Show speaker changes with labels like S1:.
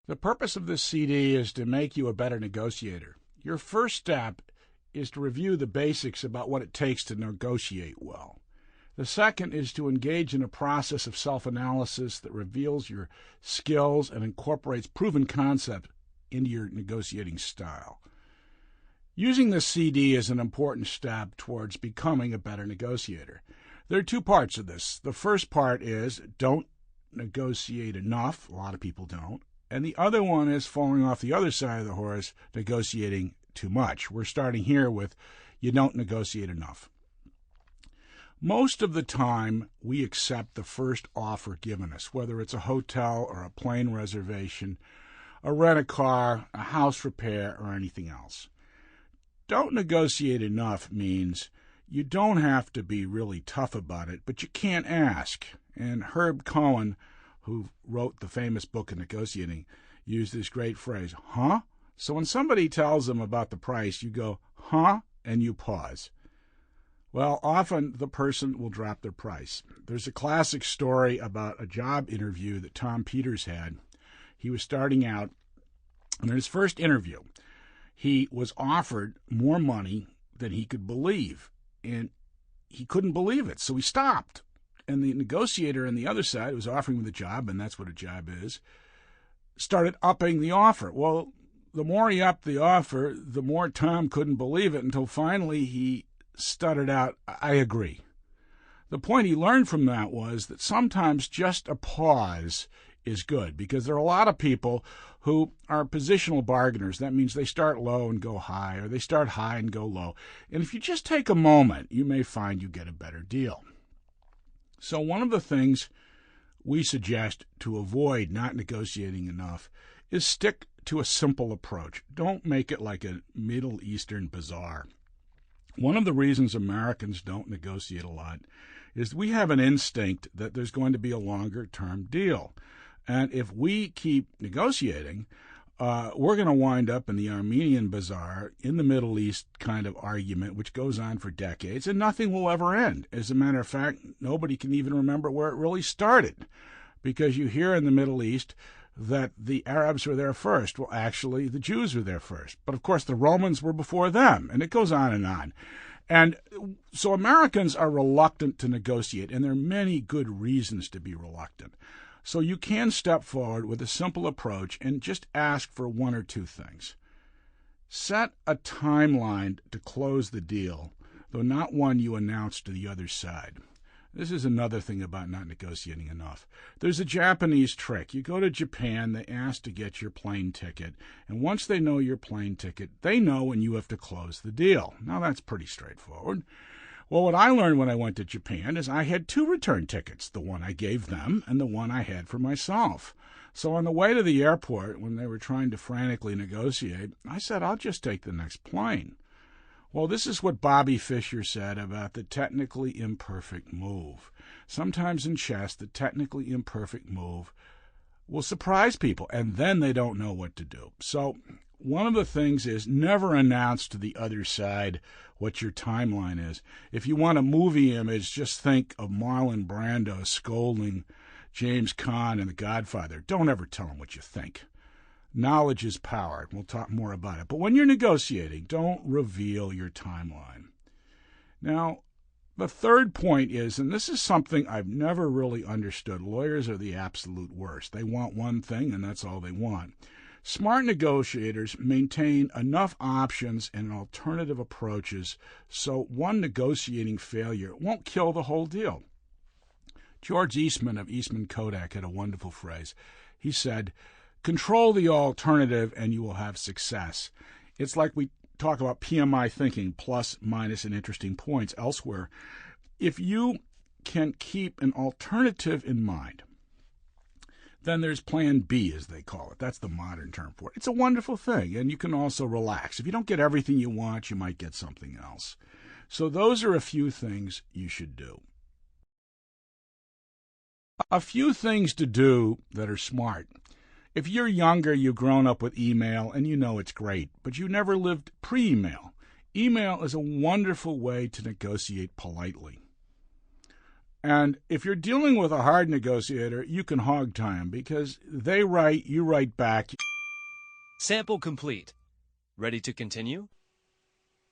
S1: The purpose of this CD is to make you a better negotiator. Your first step is to review the basics about what it takes to negotiate well. The second is to engage in a process of self-analysis that reveals your skills and incorporates proven concepts into your negotiating style. Using this CD is an important step towards becoming a better negotiator. There are two parts of this. The first part is don't negotiate enough. A lot of people don't. And the other one is falling off the other side of the horse, negotiating too much. We're starting here with you don't negotiate enough. Most of the time, we accept the first offer given us, whether it's a hotel or a plane reservation, a rent-a-car, a house repair, or anything else. Don't negotiate enough means you don't have to be really tough about it, but you can't ask. And Herb Cohen, who wrote the famous book of negotiating, used this great phrase, huh? So when somebody tells them about the price, you go, huh? And you pause. Well, often the person will drop their price. There's a classic story about a job interview that Tom Peters had. He was starting out, and in his first interview, he was offered more money than he could believe, and he couldn't believe it, so he stopped. And the negotiator on the other side, who was offering him the job, and that's what a job is, started upping the offer. Well, the more he upped the offer, the more Tom couldn't believe it, until finally he stuttered out, I agree. The point he learned from that was that sometimes just a pause is good, because there are a lot of people who are positional bargainers. That means they start low and go high, or they start high and go low. And if you just take a moment, you may find you get a better deal. So one of the things we suggest to avoid not negotiating enough is stick to a simple approach. Don't make it like a Middle Eastern bazaar. One of the reasons Americans don't negotiate a lot is we have an instinct that there's going to be a longer-term deal. And if we keep negotiating, we're going to wind up in the Armenian bazaar, in the Middle East kind of argument, which goes on for decades, and nothing will ever end. As a matter of fact, nobody can even remember where it really started, because you hear in the Middle East that the Arabs were there first. Well, actually, the Jews were there first. But, of course, the Romans were before them, and it goes on and on. And so Americans are reluctant to negotiate, and there are many good reasons to be reluctant. So you can step forward with a simple approach and just ask for one or two things. Set a timeline to close the deal, though not one you announce to the other side. This is another thing about not negotiating enough. There's a Japanese trick. You go to Japan, they ask to get your plane ticket, and once they know your plane ticket, they know when you have to close the deal. Now, that's pretty straightforward. Well, what I learned when I went to Japan is I had two return tickets, the one I gave them and the one I had for myself. So on the way to the airport, when they were trying to frantically negotiate, I said, I'll just take the next plane. Well, this is what Bobby Fischer said about the technically imperfect move. Sometimes in chess, the technically imperfect move will surprise people, and then they don't know what to do. So one of the things is never announce to the other side what your timeline is. If you want a movie image, just think of Marlon Brando scolding James Caan in The Godfather. Don't ever tell him what you think. Knowledge is power. We'll talk more about it. But when you're negotiating, don't reveal your timeline. Now, the third point is, and this is something I've never really understood, lawyers are the absolute worst. They want one thing, and that's all they want. Smart negotiators maintain enough options and alternative approaches so one negotiating failure won't kill the whole deal. George Eastman of Eastman Kodak had a wonderful phrase. He said, control the alternative and you will have success. It's like we talk about PMI thinking, plus, minus, and interesting points elsewhere. If you can keep an alternative in mind, then there's plan B, as they call it. That's the modern term for it. It's a wonderful thing, and you can also relax. If you don't get everything you want, you might get something else. So those are a few things you should do. A few things to do that are smart. If you're younger, you've grown up with email, and you know it's great, but you never lived pre-email. Email is a wonderful way to negotiate politely. And if you're dealing with a hard negotiator, you can hog tie them because they write, you write back.
S2: Sample complete. Ready to continue?